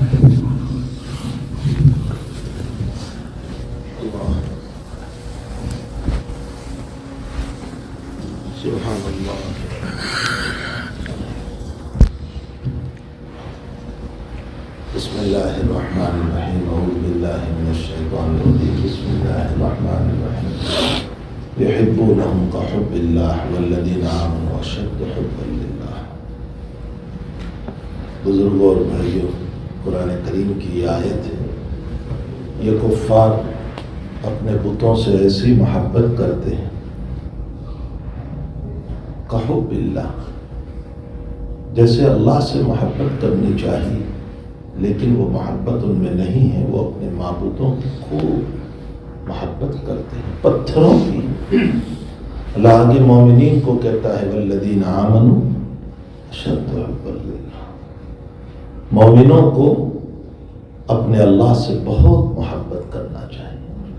سبحان اللہ. بسم اللہ الرحمن الرحیم. اعوذ باللہ من الشیطان الرجیم. بسم اللہ الرحمن الرحیم. یحبونہم کحب اللہ والذین آمنوا اشد حبا للہ. بزرگوں اور بھائیوں، قرآن کریم کی یہ آیت ہے. یہ کفار اپنے بتوں سے ایسی محبت کرتے ہیں کحب اللہ، جیسے اللہ سے محبت کرنی چاہیے، لیکن وہ محبت ان میں نہیں ہے. وہ اپنے معبودوں کی خوب محبت کرتے ہیں، پتھروں کی. اللہ آگے مومنین کو کہتا ہے والذین آمنوا اشد حبا للہ. مومنوں کو اپنے اللہ سے بہت محبت کرنا چاہیے.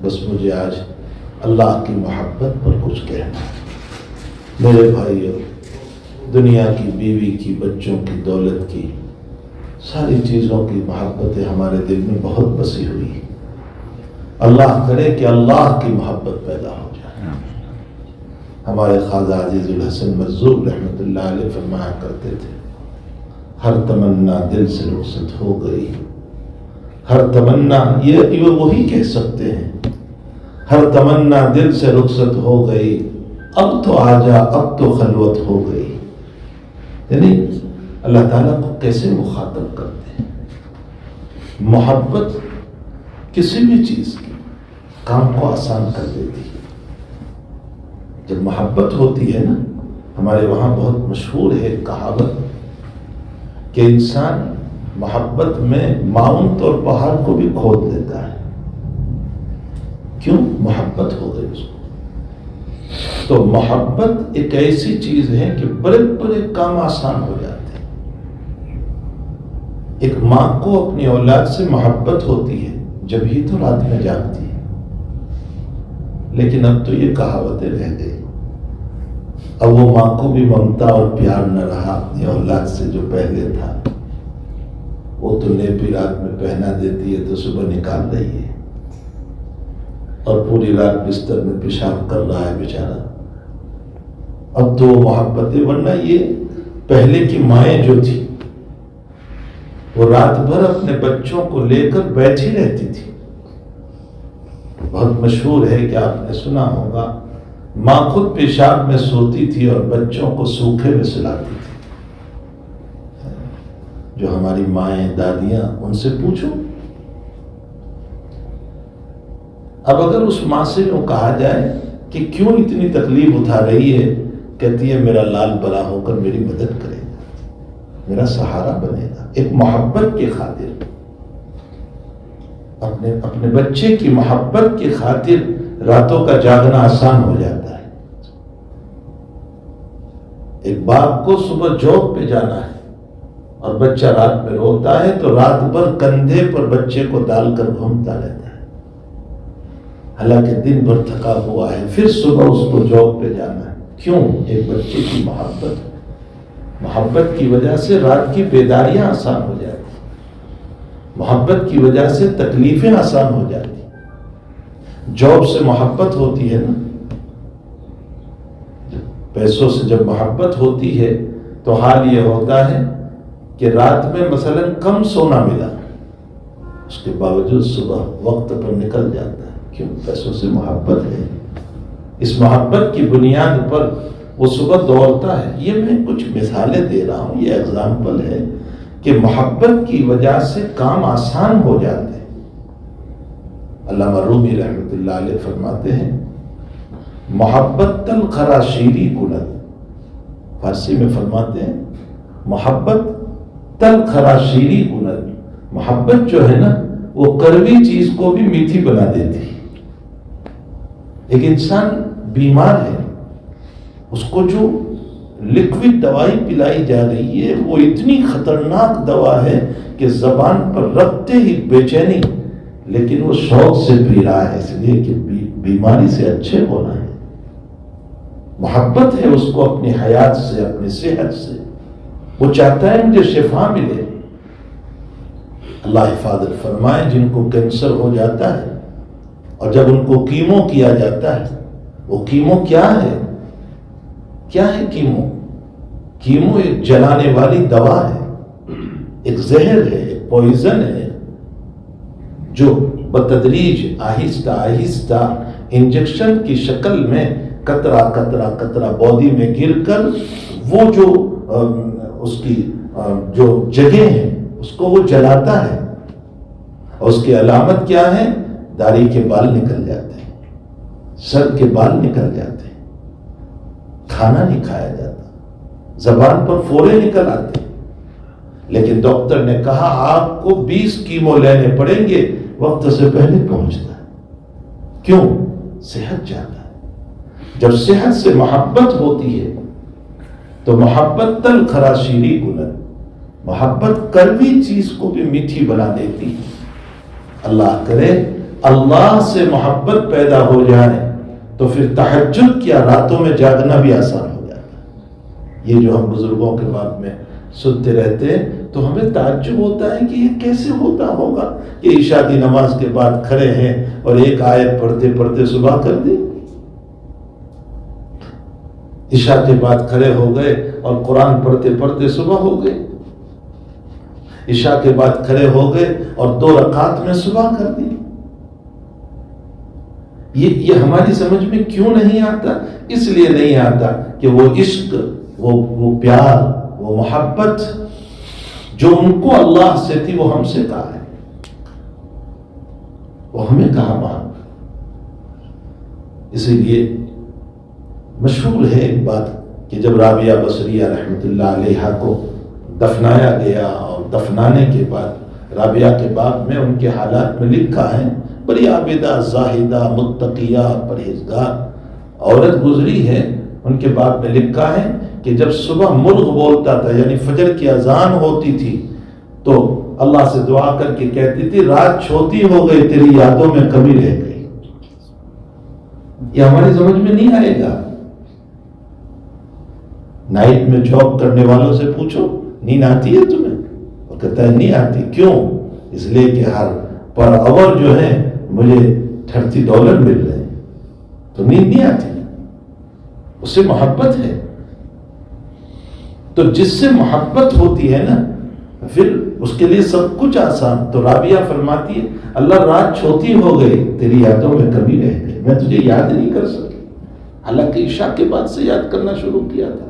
بس مجھے آج اللہ کی محبت پر کچھ کہنا ہے. میرے بھائیوں، دنیا کی، بیوی کی، بچوں کی، دولت کی، ساری چیزوں کی محبتیں ہمارے دل میں بہت بسی ہوئی ہیں. اللہ کرے کہ اللہ کی محبت پیدا ہو جائے. ہمارے خواجہ عزیز الحسن مظہور رحمۃ اللہ علیہ فرمایا کرتے تھے، ہر تمنا دل سے رخصت ہو گئی. ہر تمنا، یہ وہی کہہ سکتے ہیں، ہر تمنا دل سے رخصت ہو گئی، اب تو آجا، اب تو خلوت ہو گئی. یعنی اللہ تعالیٰ کو کیسے مخاطب کرتے ہیں. محبت کسی بھی چیز کی کام کو آسان کر دیتی ہے. جب محبت ہوتی ہے نا، ہمارے وہاں بہت مشہور ہے ایک کہاوت کہ انسان محبت میں ماؤنٹ اور پہاڑ کو بھی کھود لیتا ہے. کیوں؟ محبت ہو گئی اس کو. تو محبت ایک ایسی چیز ہے کہ بڑے بڑے کام آسان ہو جاتے ہیں. ایک ماں کو اپنی اولاد سے محبت ہوتی ہے جب ہی تو رات میں جاگتی ہے. لیکن اب تو یہ کہاوتیں رہ گئی. اب وہ ماں کو بھی ممتا اور پیار نہ رہا اپنی اولاد سے جو پہلے تھا. وہ تو نیپی رات میں پہنا دیتی ہے تو صبح نکال رہی ہے، اور پوری رات بستر میں پیشاب کر رہا ہے بیچارہ. اب تو محبتیں، ورنہ یہ پہلے کی مائیں جو تھی وہ رات بھر اپنے بچوں کو لے کر بیٹھی رہتی تھی. بہت مشہور ہے کہ آپ نے سنا ہوگا، ماں خود پیشاب میں سوتی تھی اور بچوں کو سوکھے میں سلاتی تھی. جو ہماری مائیں، دادیاں، ان سے پوچھو. اب اگر اس ماں سے یوں کہا جائے کہ کیوں اتنی تکلیف اٹھا رہی ہے، کہتی ہے میرا لال بڑا ہو کر میری مدد کرے گا، میرا سہارا بنے گا. ایک محبت کی خاطر، اپنے بچے کی محبت کی خاطر راتوں کا جاگنا آسان ہو جاتا ہے. ایک باپ کو صبح جاب پہ جانا ہے اور بچہ رات میں روتا ہے تو رات بھر کندھے پر بچے کو ڈال کر گھومتا رہتا ہے، حالانکہ دن بھر تھکا ہوا ہے، پھر صبح اس کو جاب پہ جانا ہے. کیوں؟ ایک بچے کی محبت کی وجہ سے رات کی بیداریاں آسان ہو جاتی، محبت کی وجہ سے تکلیفیں آسان ہو جاتی. جاب سے محبت ہوتی ہے نا، پیسوں سے جب محبت ہوتی ہے تو حال یہ ہوتا ہے کہ رات میں مثلا کم سونا ملا، اس کے باوجود صبح وقت پر نکل جاتا ہے. کیوں؟ پیسوں سے محبت ہے. اس محبت کی بنیاد پر وہ صبح دوڑتا ہے. یہ میں کچھ مثالیں دے رہا ہوں، یہ ایگزامپل ہے کہ محبت کی وجہ سے کام آسان ہو جاتے ہیں. علامہ رومی رحمۃ اللہ علیہ فرماتے ہیں، محبت تلخرا شیری کند. فارسی میں فرماتے ہیں محبت تلخرا شیری کند. محبت جو ہے نا، وہ کڑوی چیز کو بھی میٹھی بنا دیتی ہے. ایک انسان بیمار ہے، اس کو جو لکوڈ دوائی پلائی جا رہی ہے وہ اتنی خطرناک دوا ہے کہ زبان پر رکھتے ہی بے چینی، لیکن وہ شوق سے پی رہا ہے، اس لیے کہ بیماری سے اچھے ہونا ہے. محبت ہے اس کو اپنی حیات سے، اپنی صحت سے. وہ چاہتا ہے مجھے شفا ملے. اللہ حفاظت فرمائے جن کو کینسر ہو جاتا ہے اور جب ان کو کیمو کیا جاتا ہے، وہ کیمو کیا ہے؟ کیا ہے کیمو؟ کیمو ایک جلانے والی دوا ہے، ایک زہر ہے، ایک پوائزن ہے، جو بتدریج آہستہ آہستہ انجیکشن کی شکل میں قطرہ قطرہ قطرہ باڈی میں گر کر وہ جو اس کی جو جگہ ہے اس کو وہ جلاتا ہے، اور اس کی علامت کیا ہے؟ داڑھی کے بال نکل جاتے ہیں، سر کے بال نکل جاتے ہیں، کھانا نہیں کھایا جاتا، زبان پر پھوڑے نکل آتے ہیں۔ لیکن ڈاکٹر نے کہا آپ کو 20 کیمو لینے پڑیں گے، وقت سے پہلے پہنچتا ہے۔ کیوں؟ صحت چاہتا ہے۔ جب صحت سے محبت ہوتی ہے تو محبت تل خرا شیریں گلن، محبت کڑوی چیز کو بھی میٹھی بنا دیتی ہے۔ اللہ کرے اللہ سے محبت پیدا ہو جائے تو پھر تہجد کیا راتوں میں جاگنا بھی آسان ہو جاتا ہے۔ یہ جو ہم بزرگوں کے بات میں سنتے رہتے ہیں تو ہمیں تعجب ہوتا ہے کہ یہ کیسے ہوتا ہوگا کہ عشاء کی نماز کے بعد کھڑے ہیں اور ایک آیت پڑھتے پڑھتے صبح کر دی، عشاء کے بعد کھڑے ہو گئے اور قرآن پڑھتے پڑھتے صبح ہو گئے، عشاء کے بعد کھڑے ہو گئے اور 2 رکعات میں صبح کر دی۔ یہ ہماری سمجھ میں کیوں نہیں آتا؟ اس لیے نہیں آتا کہ وہ عشق، وہ پیار، وہ محبت جو ان کو اللہ سے تھی وہ ہم سے کہاں ہے، وہ ہمیں کہاں محبت۔ اسی لیے مشہور ہے ایک بات کہ جب رابعہ بصریہ رحمۃ اللہ علیہا کو دفنایا گیا اور دفنانے کے بعد رابعہ کے باب میں ان کے حالات میں لکھا ہے، بڑی عابدہ زاہدہ متقیہ پرہیزگار عورت گزری ہے، ان کے باب میں لکھا ہے کہ جب صبح مرغ بولتا تھا یعنی فجر کی اذان ہوتی تھی تو اللہ سے دعا کر کے کہتی تھی رات چھوٹی ہو گئی تیری یادوں میں کمی رہ گئی۔ یہ ہماری سمجھ میں نہیں آئے گا۔ نائٹ میں جاب کرنے والوں سے پوچھو نیند آتی ہے تمہیں؟ وہ کہتا ہے نہیں آتی۔ کیوں؟ اس لیے کہ ہر پر آور جو ہے مجھے $30 مل رہے ہیں، تو نیند نہیں آتی۔ اس سے محبت ہے، تو جس سے محبت ہوتی ہے نا پھر اس کے لیے سب کچھ آسان۔ تو رابعہ فرماتی ہے اللہ رات چھوٹی ہو گئی تیری یادوں میں کمی رہ گئی، میں تجھے یاد نہیں کر سکی، حالانکہ عشاء کے بعد سے یاد کرنا شروع کیا تھا۔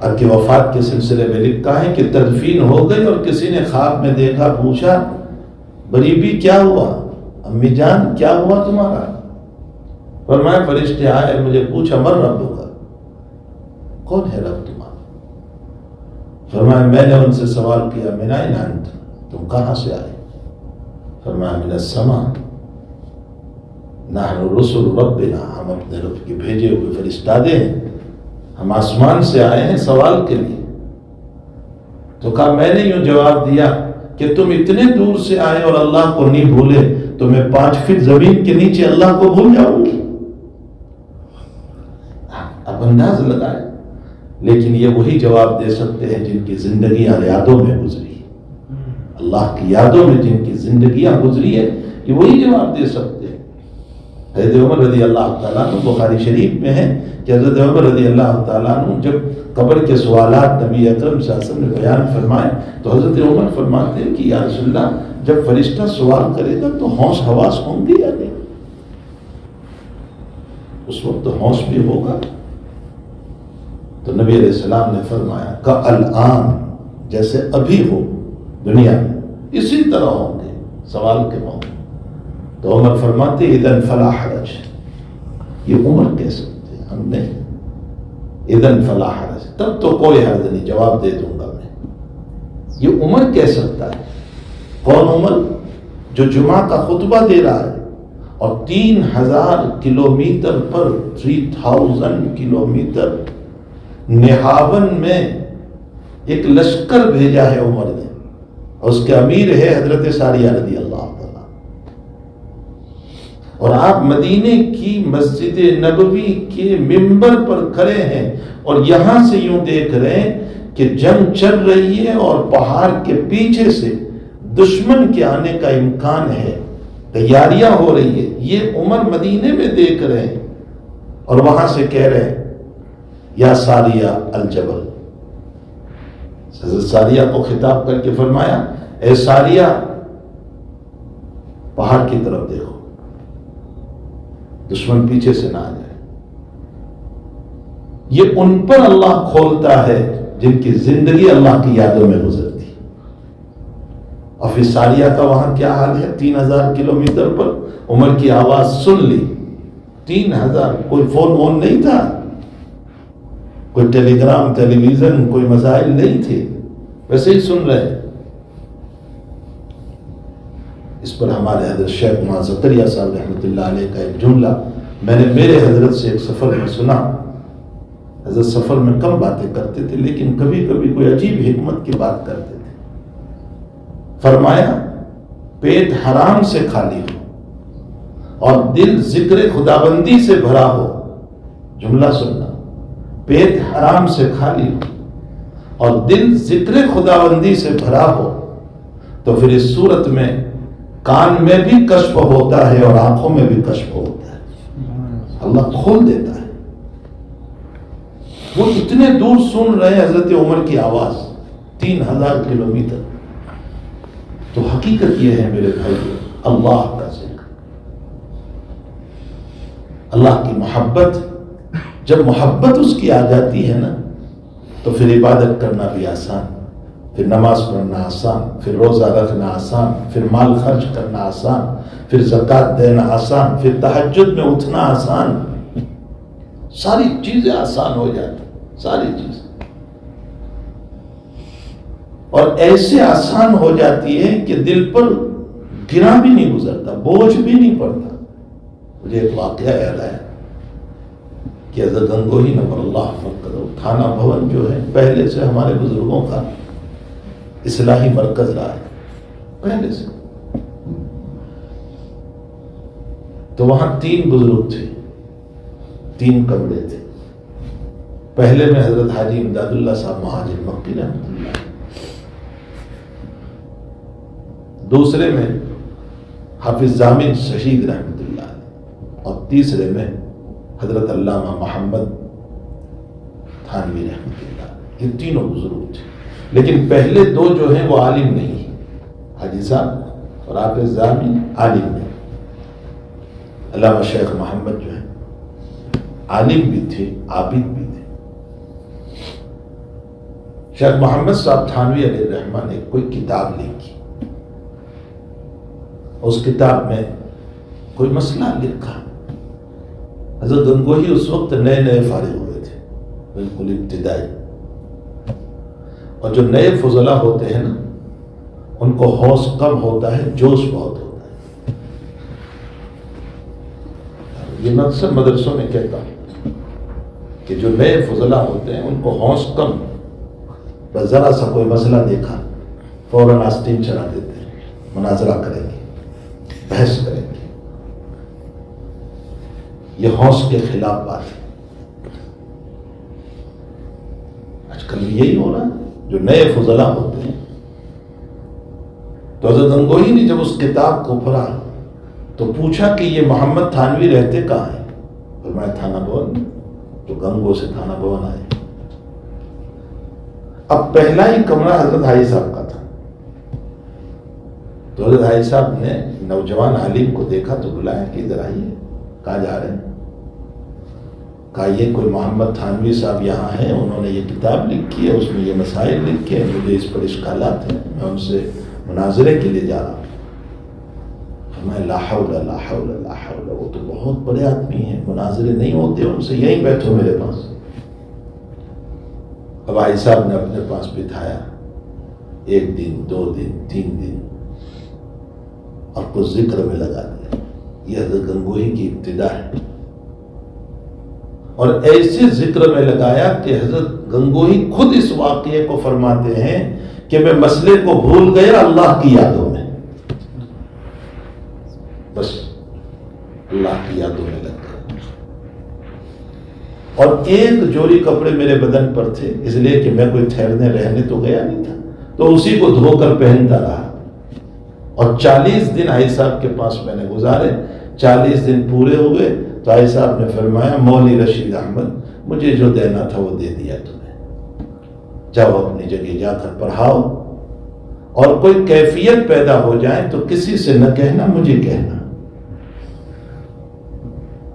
اب کی وفات کے سلسلے میں لکھا ہے کہ تدفین ہو گئی اور کسی نے خواب میں دیکھا، پوچھا بڑی بھی کیا ہوا، امی جان کیا ہوا تمہارا؟ فرمایا فرشتے آئے، مجھے پوچھا من رب ہوگا، کون ہے رب تمہارا؟ فرمایا میں نے ان سے سوال کیا من این انت، تم کہاں سے آئے؟ فرمایا من السماء، نحن رسل ربنا، ہم اپنے رب کے بھیجے ہوئے فرشتادے ہیں، ہم آسمان سے آئے ہیں سوال کے لیے۔ تو کہا میں نے یوں جواب دیا کہ تم اتنے دور سے آئے اور اللہ کو نہیں بھولے تو میں 5 فٹ زمین کے نیچے اللہ کو بھول جاؤں گی؟ اب انداز لگائے، لیکن یہ وہی جواب دے سکتے ہیں جن کی زندگیاں یادوں میں گزری ہے، اللہ کی یادوں میں جن کی زندگیاں گزری ہے، یہ وہی جواب دے سکتے ہیں۔ حضرت عمر رضی اللہ تعالیٰ عنہ بخاری شریف میں ہے کہ حضرت عمر رضی اللہ تعالیٰ عنہ جب قبر کے سوالات نبی اکرم صلی اللہ علیہ وسلم نے بیان فرمائے تو حضرت عمر فرماتے ہیں کہ یا رسول اللہ جب فرشتہ سوال کرے گا تو ہوش حواس ہوں گے یا نہیں؟ اس وقت ہوش بھی ہوگا؟ تو نبی علیہ السلام نے فرمایا کہ الآن، جیسے ابھی ہو دنیا میں اسی طرح ہوں گے سوال کے موقع۔ تو عمر فرماتے اذن فلا حرج، یہ عمر کہہ سکتے ہیں، ہم نہیں۔ اذن فلا حرج، تب تو کوئی حرج نہیں، جواب دے دوں گا میں۔ یہ عمر کہہ سکتا ہے۔ کون عمر؟ جو جمعہ کا خطبہ دے رہا ہے اور 3000 کلومیٹر پر 3000 کلومیٹر نہاون میں ایک لشکر بھیجا ہے عمر نے، اور اس کے امیر ہے حضرت ساریہ رضی اللہ تعالیٰ، اور آپ مدینے کی مسجد نبوی کے منبر پر کھڑے ہیں اور یہاں سے یوں دیکھ رہے ہیں کہ جنگ چل رہی ہے اور پہاڑ کے پیچھے سے دشمن کے آنے کا امکان ہے، تیاریاں ہو رہی ہے، یہ عمر مدینے میں دیکھ رہے ہیں اور وہاں سے کہہ رہے ہیں یا ساریہ الجبل، حضرت ساریہ کو خطاب کر کے فرمایا اے ساریہ پہاڑ کی طرف دیکھو، دشمن پیچھے سے نہ آ جائے۔ یہ ان پر اللہ کھولتا ہے جن کی زندگی اللہ کی یادوں میں گزرتی۔ اور پھر ساریہ کا وہاں کیا حال ہے، 3000 کلومیٹر پر عمر کی آواز سن لی، 3000، کوئی فون وون نہیں تھا، کوئی ٹیلی گرام، ٹیلی ویژن، کوئی مسائل نہیں تھے، ویسے ہی سن رہے۔ اس پر ہمارے حضرت شیخ معاذ زکریا صاحب رحمۃ اللہ علیہ کا ایک جملہ میں نے میرے حضرت سے ایک سفر میں سنا۔ حضرت سفر میں کم باتیں کرتے تھے لیکن کبھی کبھی کوئی عجیب حکمت کی بات کرتے تھے۔ فرمایا پیٹ حرام سے خالی ہو اور دل ذکر خدابندی سے بھرا ہو، جملہ سننا، پیٹ حرام سے خالی ہو اور دل ذکر خدابندی سے بھرا ہو تو پھر اس صورت میں کان میں بھی کشف ہوتا ہے اور آنکھوں میں بھی کشف ہوتا ہے، اللہ کھول دیتا ہے۔ وہ اتنے دور سن رہے حضرت عمر کی آواز، 3000 کلومیٹر۔ تو حقیقت یہ ہے میرے بھائی، اللہ کا ذکر، اللہ کی محبت، جب محبت اس کی آ جاتی ہے نا تو پھر عبادت کرنا بھی آسان، پھر نماز پڑھنا آسان، پھر روزہ رکھنا آسان، پھر مال خرچ کرنا آسان، پھر زکوٰۃ دینا آسان، پھر تہجد میں اٹھنا آسان، ساری چیزیں آسان ہو جاتی، ساری چیزیں، اور ایسے آسان ہو جاتی ہے کہ دل پر گرا بھی نہیں گزرتا، بوجھ بھی نہیں پڑتا۔ مجھے ایک واقعہ یاد آیا کہ حضرت گنگوہی نور اللہ مرکز تھانہ بھون جو ہے پہلے سے ہمارے بزرگوں کا اصلاحی مرکز رہا ہے، پہلے سے۔ تو وہاں 3 بزرگ تھے، 3 کمرے تھے۔ پہلے میں حضرت حاجی امداد اللہ صاحب مہاجر مکی رحمۃ اللہ، دوسرے میں حافظ ضامن شہید رحمۃ اللہ، اور تیسرے میں حضرت علامہ محمد تھانوی رحمۃ اللہ۔ یہ تینوں بزرگ تھے، لیکن پہلے 2 جو ہیں وہ عالم نہیں ہیں، حاجی صاحب اور حافظ ضامن عالم نہیں۔ علامہ شیخ محمد جو ہے عالم بھی تھے، عابد بھی تھے۔ شیخ محمد صاحب تھانوی علیہ الرحمہ نے کوئی کتاب لکھی، اس کتاب میں کوئی مسئلہ لکھا۔ حضرت گنگوہی اس وقت نئے نئے فارغ ہوئے تھے، بالکل ابتدائی، اور جو نئے فضلاء ہوتے ہیں نا ان کو حوص کم ہوتا ہے، جوش بہت ہوتا ہے۔ یہ میں اکثر مدرسوں میں کہتا ہوں کہ جو نئے فضلاء ہوتے ہیں ان کو حوص کم، بس ذرا سا کوئی مسئلہ دیکھا فوراً آستین چلا دیتے ہیں، مناظرہ کریں گے، بحث کریں گے۔ یہ حوص کے خلاف بات ہے۔ آج کل یہی ہو رہا ہے، جو نئے فضلاء ہوتے ہیں۔ تو حضرت گنگوہی نے جب اس کتاب کو پڑھا تو پوچھا کہ یہ محمد تھانوی رہتے کہاں ہیں؟ فرمایا تھانہ بھون، تو گنگو سے تھانہ بھون آئے۔ اب پہلا ہی کمرہ حضرت حاجی صاحب کا تھا، تو حضرت حاجی صاحب نے نوجوان عالم کو دیکھا تو بلایا کہ ادھر آئیے۔ کہاں جا رہے ہیں؟ کہا یہ کوئی محمد تھانوی صاحب یہاں ہیں، انہوں نے یہ کتاب لکھی ہے، اس میں یہ مسائل لکھے ہیں، مجھے اس پر اشکالات ہیں، میں ان سے مناظرے کے لیے جا رہا ہوں۔ فرمایا لا حول لا حول لا حول، وہ تو بہت بڑے آدمی ہیں، مناظرے نہیں ہوتے ان سے، یہیں بیٹھو میرے پاس۔ اب حاجی صاحب نے اپنے پاس بٹھایا، 1 دن 2 دن 3 دن، اور کچھ ذکر میں لگا دیا۔ یہ حضرت گنگوہی کی ابتدا ہے، اور ایسے ذکر میں لگایا کہ حضرت گنگوہی خود اس واقعے کو فرماتے ہیں کہ میں مسئلے کو بھول گیا اللہ کی یادوں میں، بس اللہ کی یادوں میں لگ گیا۔ اور ایک جوڑی کپڑے میرے بدن پر تھے، اس لیے کہ میں کوئی ٹھہرنے رہنے تو گیا نہیں تھا، تو اسی کو دھو کر پہنتا رہا، اور 40 دن حاجی صاحب کے پاس میں نے گزارے۔ 40 دن پورے ہوئے تو حاجی صاحب نے فرمایا مولوی رشید احمد مجھے جو دینا تھا وہ دے دیا تمہیں، جاؤ اپنی جگہ جا کر پڑھاؤ، اور کوئی کیفیت پیدا ہو جائے تو کسی سے نہ کہنا، مجھے کہنا۔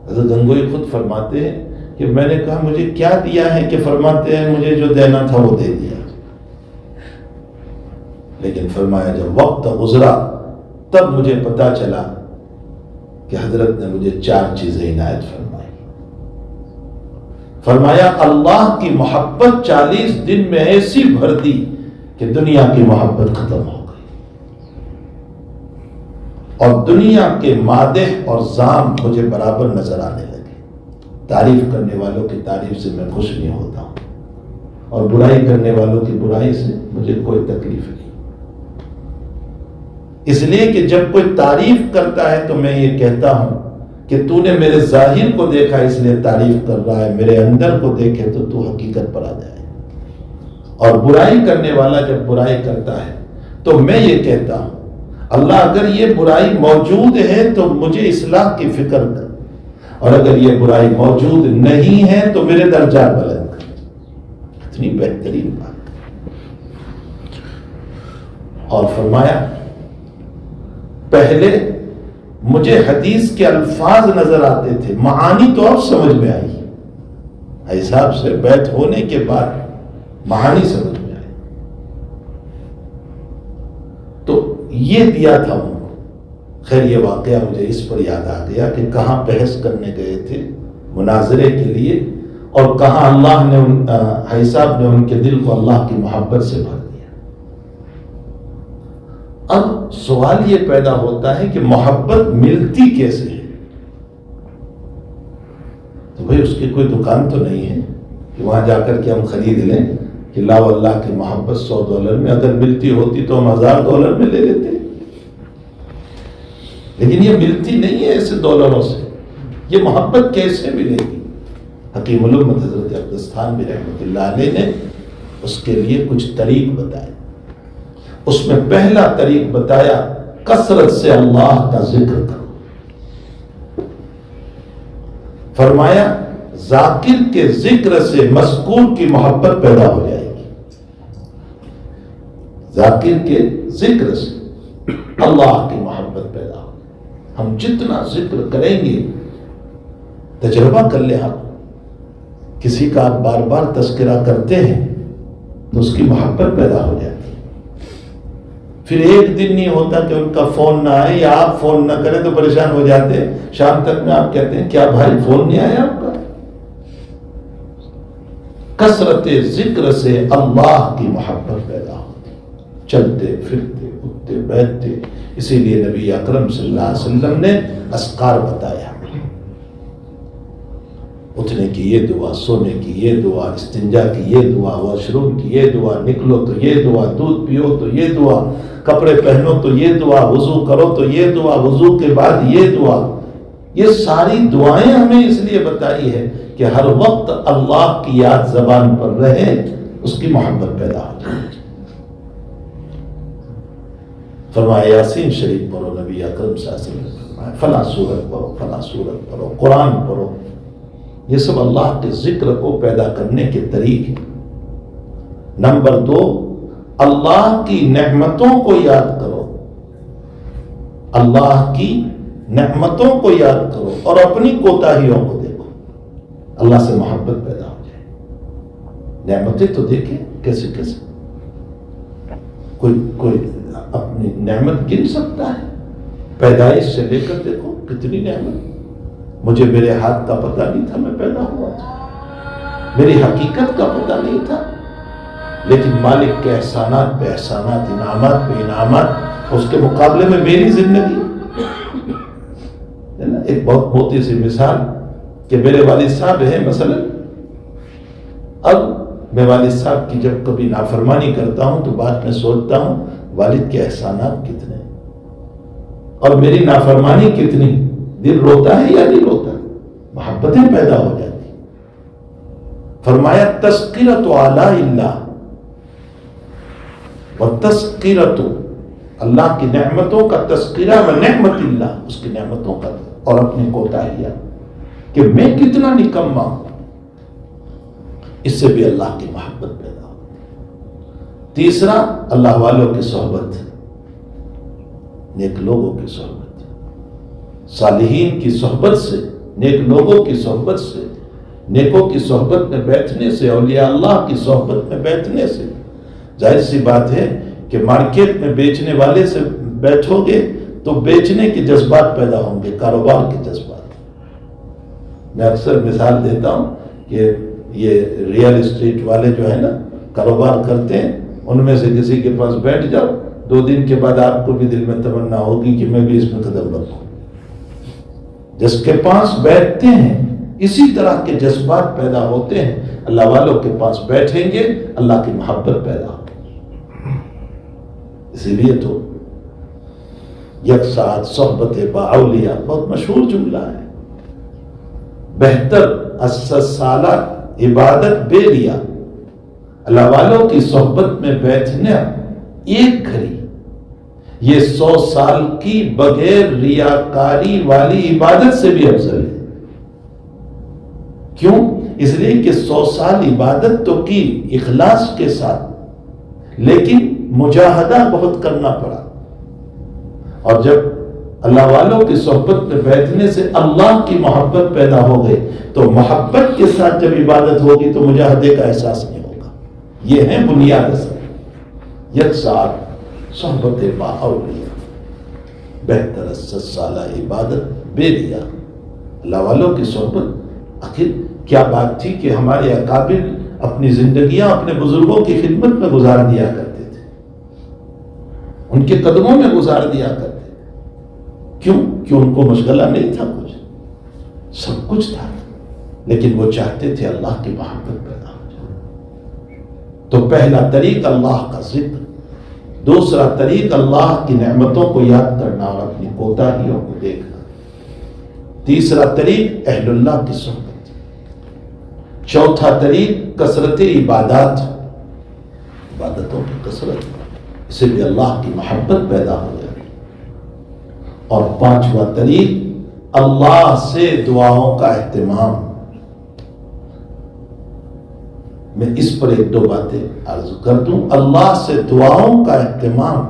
حضرت گنگوئی خود فرماتے ہیں کہ میں نے کہا مجھے کیا دیا ہے، کہ فرماتے ہیں مجھے جو دینا تھا وہ دے دیا، لیکن فرمایا جب وقت گزرا تب مجھے پتا چلا کہ حضرت نے مجھے 4 چیزیں عنایت فرمائی۔ فرمایا اللہ کی محبت 40 دن میں ایسی بھر دی کہ دنیا کی محبت ختم ہو گئی، اور دنیا کے مادح اور ذام مجھے برابر نظر آنے لگے۔ تعریف کرنے والوں کی تعریف سے میں خوش نہیں ہوتا ہوں، اور برائی کرنے والوں کی برائی سے مجھے کوئی تکلیف نہیں، اس لیے کہ جب کوئی تعریف کرتا ہے تو میں یہ کہتا ہوں کہ تو نے میرے ظاہر کو دیکھا اس لیے تعریف کر رہا ہے، میرے اندر کو دیکھے تو تو حقیقت پر آ جائے۔ اور برائی کرنے والا جب برائی کرتا ہے تو میں یہ کہتا ہوں اللہ اگر یہ برائی موجود ہے تو مجھے اصلاح کی فکر کر، اور اگر یہ برائی موجود نہیں ہے تو میرے درجات بلند کر۔ اتنی بہترین بات۔ اور فرمایا پہلے مجھے حدیث کے الفاظ نظر آتے تھے، معانی تو اب سمجھ میں آئی، حساب سے بیعت ہونے کے بعد معانی سمجھ میں آئی، تو یہ دیا تھا ان کو۔ خیر یہ واقعہ مجھے اس پر یاد آ گیا کہ کہاں بحث کرنے گئے تھے مناظرے کے لیے، اور کہاں اللہ نے حاجی صاحب نے ان کے دل کو اللہ کی محبت سے بھر دیا۔ اب سوال یہ پیدا ہوتا ہے کہ محبت ملتی کیسے ہے؟ تو بھئی اس کی کوئی دکان تو نہیں ہے کہ وہاں جا کر کے ہم خرید لیں کہ لاؤ اللہ کی محبت $100 میں، اگر ملتی ہوتی تو ہم $1000 میں لے لیتے، لیکن یہ ملتی نہیں ہے ایسے ڈالروں سے۔ یہ محبت کیسے ملے گی؟ حکیم الامت حضرت اقدس تھانوی رحمۃ اللہ علیہ نے اس کے لیے کچھ طریق بتائے۔ اس میں پہلا طریق بتایا کثرت سے اللہ کا ذکر کرو۔ فرمایا ذاکر کے ذکر سے مذکور کی محبت پیدا ہو جائے گی۔ ذاکر کے ذکر سے اللہ کی محبت پیدا ہو۔ ہم جتنا ذکر کریں گے، تجربہ کر لیں آپ، کسی کا آپ بار بار تذکرہ کرتے ہیں تو اس کی محبت پیدا ہو جاتی ہے۔ پھر ایک دن نہیں ہوتا کہ ان کا فون نہ آئے یا آپ فون نہ کریں تو پریشان ہو جاتے ہیں، شام تک میں آپ کہتے ہیں کیا بھائی فون نہیں آیا آپ کا؟ کثرت ذکر سے اللہ کی محبت پیدا ہوتی، چلتے پھرتے اٹھتے بیٹھتے۔ اسی لیے نبی اکرم صلی اللہ علیہ وسلم نے اذکار بتایا، اٹھنے کی یہ دعا، سونے کی یہ دعا، استنجا کی یہ دعا، واش روم کی یہ دعا، نکلو تو یہ دعا، دودھ پیو تو یہ دعا، کپڑے پہنو تو یہ دعا، وضو کرو تو یہ دعا، وضو کے بعد یہ دعا۔ یہ ساری دعائیں ہمیں اس لیے بتائی ہے کہ ہر وقت اللہ کی یاد زبان پر رہے، اس کی محبت پیدا ہو جائے۔ فرمایا یاسین شریف پڑھو، نبی اکرم صلی اللہ علیہ وسلم نے فرمایا فلاں سورت پڑھو، فلاں سورت پڑھو، قرآن پڑھو۔ یہ سب اللہ کے ذکر کو پیدا کرنے کے طریقے۔ نمبر 2، اللہ کی نعمتوں کو یاد کرو، اللہ کی نعمتوں کو یاد کرو اور اپنی کوتاہیوں کو دیکھو، اللہ سے محبت پیدا ہو جائے۔ نعمتیں تو دیکھیں کیسے کیسے، کوئی اپنی نعمت گن سکتا ہے؟ پیدائش سے لے کر دیکھو کتنی نعمت۔ مجھے میرے ہاتھ کا پتہ نہیں تھا، میں پیدا ہوا تھا، میری حقیقت کا پتہ نہیں تھا، لیکن مالک کے احسانات پہ احسانات، انعامات پہ انعامات، اس کے مقابلے میں میری زندگی۔ ایک بہت موٹی سی مثال کہ میرے والد صاحب ہیں مثلا، اب میں والد صاحب کی جب کبھی نافرمانی کرتا ہوں تو بعد میں سوچتا ہوں والد کے احسانات کتنے اور میری نافرمانی کتنی، دل روتا ہے یا نہیں روتا؟ محبتیں پیدا ہو جاتی۔ فرمایا تذکرۃ آلاء اللہ وتذکرۃ، اللہ کی نعمتوں کا تذکرہ و نعمت اللہ، اس کی نعمتوں کا اور اپنی کوتاہیاں کہ میں کتنا نکما ہوں، اس سے بھی اللہ کی محبت پیدا ہو۔ تیسرا اللہ والوں کی صحبت، نیک لوگوں کی صحبت، صالحین کی صحبت سے، نیک لوگوں کی صحبت سے، نیکوں کی صحبت میں بیٹھنے سے، اولیاء اللہ کی صحبت میں بیٹھنے سے ظاہر سی بات ہے کہ مارکیٹ میں بیچنے والے سے بیٹھو گے تو بیچنے کے جذبات پیدا ہوں گے، کاروبار کے جذبات۔ میں اکثر مثال دیتا ہوں کہ یہ ریئل اسٹیٹ والے جو ہے نا کاروبار کرتے ہیں، ان میں سے کسی کے پاس بیٹھ جاؤ، 2 دن کے بعد آپ کو بھی دل میں تمنا ہوگی کہ میں بھی اس میں قدم رکھوں۔ جس کے پاس بیٹھتے ہیں اسی طرح کے جذبات پیدا ہوتے ہیں، اللہ والوں کے پاس بیٹھیں گے اللہ کی محبت پیدا ہوگی۔ اسی لیے تو یک ساتھ صحبت با اولیاء بہت مشہور جملہ ہے، بہتر 80 سالہ عبادت بے ریا، اللہ والوں کی صحبت میں بیٹھنا ایک گھڑی یہ 100 سال کی بغیر ریاکاری والی عبادت سے بھی افضل ہے۔ کیوں؟ اس لیے کہ 100 سال عبادت تو کی اخلاص کے ساتھ، لیکن مجاہدہ بہت کرنا پڑا، اور جب اللہ والوں کی صحبت میں بیٹھنے سے اللہ کی محبت پیدا ہو گئی تو محبت کے ساتھ جب عبادت ہوگی تو مجاہدے کا احساس نہیں ہوگا۔ یہ ہے بنیاد اصل، یک ساتھ صحبت با اولیاء، بہتر 80 سالہ عبادت بے ریا، اللہ والوں کی صحبت۔ آخر کیا بات تھی کہ ہمارے اکابر اپنی زندگیاں اپنے بزرگوں کی خدمت میں گزار دیا کرتے تھے، ان کے قدموں میں گزار دیا کرتے۔ کیوں؟ ان کو مشغلہ نہیں تھا، کچھ سب کچھ تھا، لیکن وہ چاہتے تھے اللہ کی محبت پیدا ہو جائے۔ تو پہلا طریق اللہ کا ذکر، دوسرا طریق اللہ کی نعمتوں کو یاد کرنا اور اپنی کوتاہیوں کو دیکھنا، تیسرا طریق اہل اللہ کی صحبت، چوتھا طریق کثرت عبادات، عبادتوں کی کثرت، اسے بھی اللہ کی محبت پیدا ہو جائے، اور پانچواں طریق اللہ سے دعاؤں کا اہتمام۔ میں اس پر 1-2 باتیں عرض کر دوں۔ اللہ سے دعاؤں کا اہتمام،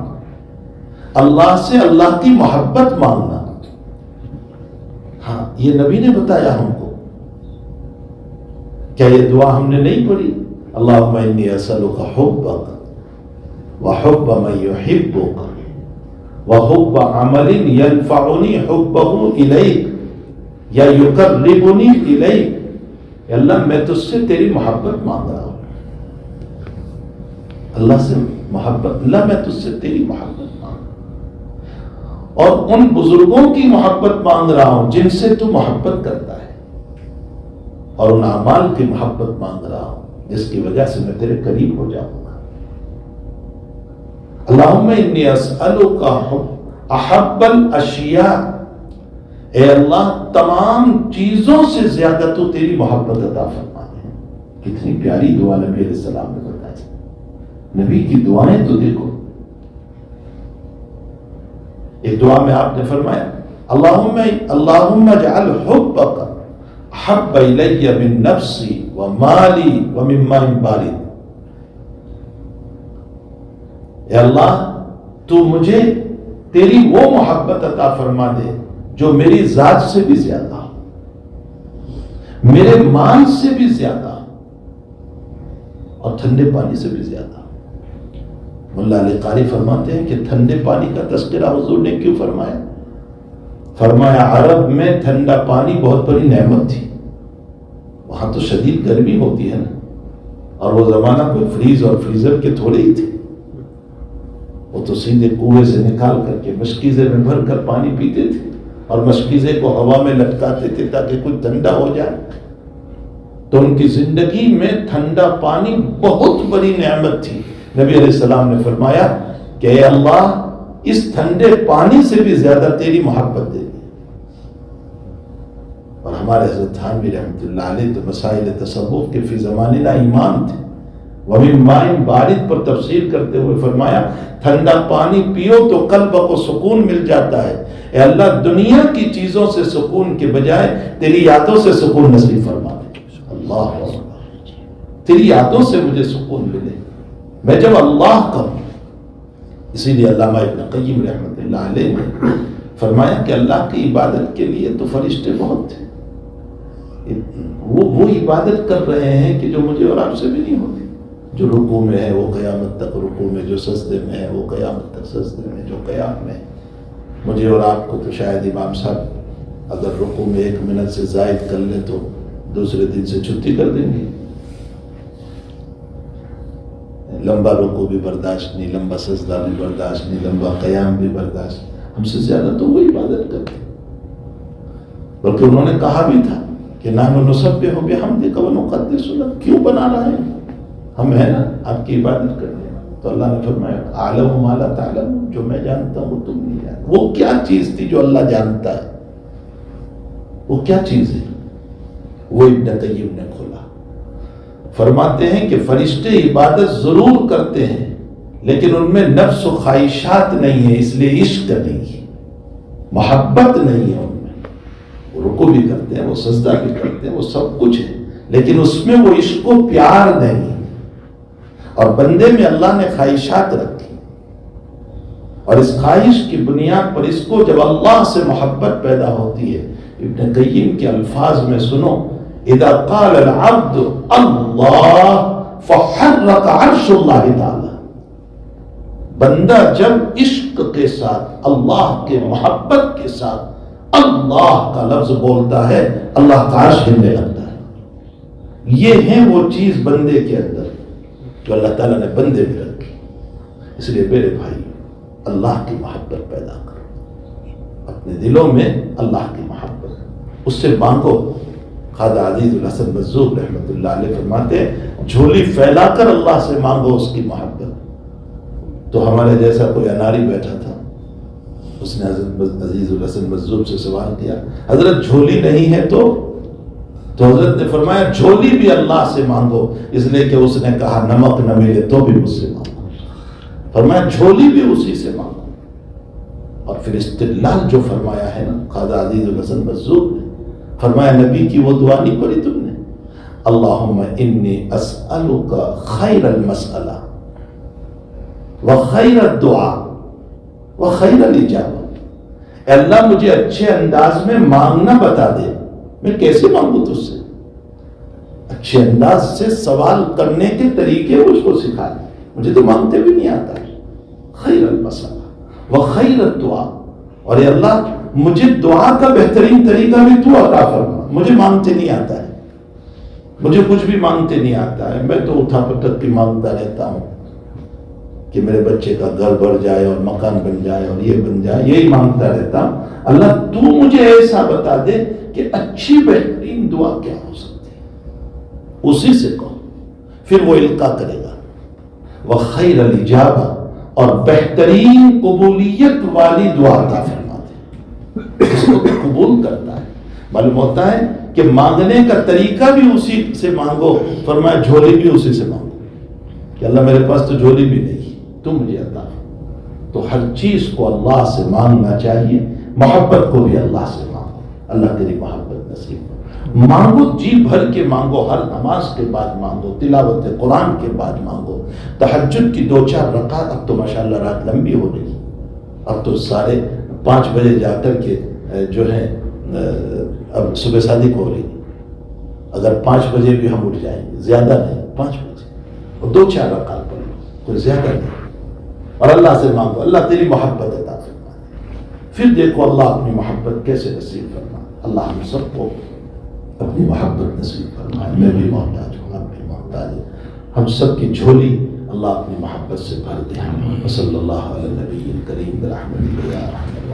اللہ سے اللہ کی محبت مانگنا۔ ہاں، یہ نبی نے بتایا ہم کو، کیا یہ دعا ہم نے نہیں پڑھی؟ اللہم انی اسألک حبک وحب من یحبک وحب عمل ینفعنی حبہ الیک یا یقربنی الیک۔ اے اللہ میں تجھ سے تیری محبت مانگ رہا ہوں، اللہ سے محبت، اللہ میں تجھ سے تیری محبت مانگ رہا ہوں، اور ان بزرگوں کی محبت مانگ رہا ہوں جن سے تو محبت کرتا ہے، اور ان اعمال کی محبت مانگ رہا ہوں جس کی وجہ سے میں تیرے قریب ہو جاؤں گا۔ اللہم انی اسألک احب الاشیاء، اے اللہ تمام چیزوں سے زیادہ تو تیری محبت عطا فرما دے۔ کتنی پیاری دعا نبی علیہ السلام نے بتائی، نبی کی دعائیں تو دیکھو۔ ایک دعا میں آپ نے فرمایا اللہم اجعل حبک احب الی من نفسی ومالی ومن ماء بارد۔ اے اللہ تو مجھے تیری وہ محبت عطا فرما دے جو میری ذات سے بھی زیادہ ہو، میرے مال سے بھی زیادہ ہو، اور ٹھنڈے پانی سے بھی زیادہ ہو۔ ملا علی قاری فرماتے ہیں کہ ٹھنڈے پانی کا تذکرہ حضور نے کیوں فرمایا؟ فرمایا عرب میں ٹھنڈا پانی بہت بڑی نعمت تھی، وہاں تو شدید گرمی ہوتی ہے نا، اور وہ زمانہ کوئی فریز اور فریزر کے تھوڑے ہی تھے، وہ تو سیدھے کنویں سے نکال کر کے مشکیزے میں بھر کر پانی پیتے تھے، اور مشکیزے کو ہوا میں لٹکاتے تھے تاکہ کچھ ٹھنڈا ہو جائے۔ تو ان کی زندگی میں ٹھنڈا پانی بہت بڑی نعمت تھی۔ نبی علیہ السلام نے فرمایا کہ اے اللہ اس ٹھنڈے پانی سے بھی زیادہ تیری محبت دے دی۔ اور ہمارے حضرت تھانوی رحمۃ اللہ علیہ تو مسائل تصوف کے فی زماننا امام تھے. وَمِن مَاءٍ بارد پر تفسیر کرتے ہوئے فرمایا ٹھنڈا پانی پیو تو قلب کو سکون مل جاتا ہے. اے اللہ دنیا کی چیزوں سے سکون کے بجائے تیری یادوں سے سکون نصیب فرما دے. اللہ تیری یادوں سے مجھے سکون ملے میں جب اللہ کا. اسی لیے علامہ ابن قیم رحمۃ اللہ علیہ نے فرمایا کہ اللہ کی عبادت کے لیے تو فرشتے بہت تھے, وہ عبادت کر رہے ہیں کہ جو مجھے اور آپ سے بھی نہیں ہوتی. جو رکوع میں ہے وہ قیامت تک رکوع میں, جو سجدے میں ہے وہ قیامت تک سجدے میں, جو قیام میں. مجھے اور آپ کو تو شاید امام صاحب اگر رکوع میں 1 منٹ سے زائد کر لیں تو دوسرے دن سے چھٹی کر دیں گے. لمبا رکوع بھی برداشت نہیں, لمبا سجدہ بھی برداشت نہیں, لمبا قیام بھی برداشت. ہم سے زیادہ تو وہ عبادت کرتے, بلکہ انہوں نے کہا بھی تھا کہ نحن نسبح بحمدک ونقدس لک. کیوں بنا رہے ہیں ہم, ہے نا آپ کی عبادت کرنے. تو اللہ نے فرمایا اعلم ما لا تعلم, جو میں جانتا ہوں وہ تم نہیں جانتے. وہ کیا چیز تھی جو اللہ جانتا ہے, وہ کیا چیز ہے؟ وہ ابن قیم نے کھولا. فرماتے ہیں کہ فرشتے عبادت ضرور کرتے ہیں لیکن ان میں نفس و خواہشات نہیں ہے, اس لیے عشق نہیں ہے, محبت نہیں ہے ان میں. وہ رکوع بھی کرتے ہیں, وہ سجدہ بھی کرتے ہیں, وہ سب کچھ ہے, لیکن اس میں وہ عشق و پیار نہیں. اور بندے میں اللہ نے خواہشات رکھی, اور اس خواہش کی بنیاد پر اس کو جب اللہ سے محبت پیدا ہوتی ہے. ابن قیم کے الفاظ میں سنو, اذا قال العبد اللہ فحرک عرش اللہ تعالی. بندہ جب عشق کے ساتھ, اللہ کے محبت کے ساتھ اللہ کا لفظ بولتا ہے, اللہ کا عرش ہلنے لگتا ہے. یہ ہے وہ چیز بندے کے اندر جو اللہ تعالیٰ نے بندے میں رکھی. اس لیے میرے بھائی اللہ کی محبت پیدا کرو اپنے دلوں میں, اللہ کی محبت, اس سے مانگو. خواجہ عزیز الحسن مجذوب رحمۃ اللہ علیہ فرماتے ہیں جھولی پھیلا کر اللہ سے مانگو اس کی محبت. تو ہمارے جیسا کوئی اناری بیٹھا تھا, اس نے حضرت عزیز الحسن مجذوب سے سوال کیا حضرت جھولی نہیں ہے تو حضرت نے فرمایا جھولی بھی اللہ سے مانگو, اس لیے کہ اس نے کہا نمک نہ ملے تو بھی مجھ سے مانگو. فرمایا جھولی بھی اسی سے مانگو. اور پھر استدلال جو فرمایا ہے نا خواجہ عزیز الحسن مجذوب نے, فرمایا نبی کی وہ دعا نہیں پڑھی تم نے, اللہم انی اسألک خیر المسئلہ وخیر الدعاء وخیر الاجابہ. اے اللہ مجھے اچھے انداز میں مانگنا بتا دے, میں کیسے مانگوں تجھ سے. اچھے انداز سے سوال کرنے کے طریقے مجھ کو سکھا دے, مجھے تو مانگتے بھی نہیں آتا ہے. خیر المسئلہ وخیر الدعاء, اور اے اللہ مجھے دعا کا بہترین طریقہ بھی تو عطا فرما. مجھے مانگتے نہیں آتا ہے, مجھے کچھ بھی مانگتے نہیں آتا ہے. میں تو اٹھا پٹک کی مانگتا رہتا ہوں کہ میرے بچے کا گھر بڑھ جائے اور مکان بن جائے اور یہ بن جائے, یہی مانگتا رہتا ہوں. اللہ تو مجھے ایسا بتا دے کہ اچھی بہترین دعا کیا ہو سکتی ہے, اسی سے کہو, پھر وہ القا کرے گا. وخیر الاجابہ, اور بہترین قبولیت والی دعا عطا فرما دے. اس کو قبول کرتا ہے. معلوم ہوتا ہے کہ مانگنے کا طریقہ بھی اسی سے مانگو. فرمایا جھولی بھی اسی سے مانگو, کہ اللہ میرے پاس تو جھولی بھی نہیں, تم مجھے عطا. تو ہر چیز کو اللہ سے مانگنا چاہیے, محبت کو بھی اللہ سے مانگو. اللہ تیری محبت نصیب ہو. مانگو, جی بھر کے مانگو, ہر نماز کے بعد مانگو, تلاوت قرآن کے بعد مانگو, تہجد کی 2-4 رکعت. اب تو ماشاءاللہ رات لمبی ہو گئی, اب تو 5:30 بجے جا کر کے جو ہے اب صبح صادق ہو رہی. اگر 5 بجے بھی ہم اٹھ جائیں گے, زیادہ نہیں, 5 بجے, اور 2-4 رکعت پڑھ لو, کوئی زیادہ نہیں, اور اللہ سے مانگو, اللہ تیری محبت عطا فرما. پھر دیکھو اللہ اپنی محبت کیسے نصیب فرما. اللہ ہم سب کو اپنی محبت نصیب فرمائے. میں بھی محتاج ہوں, آپ بھی محتاج ہیں, ہم سب کی جھولی اللہ اپنی محبت سے بھر دے. صلی اللہ علیہ نبی کریم برحمتہ یا رحمت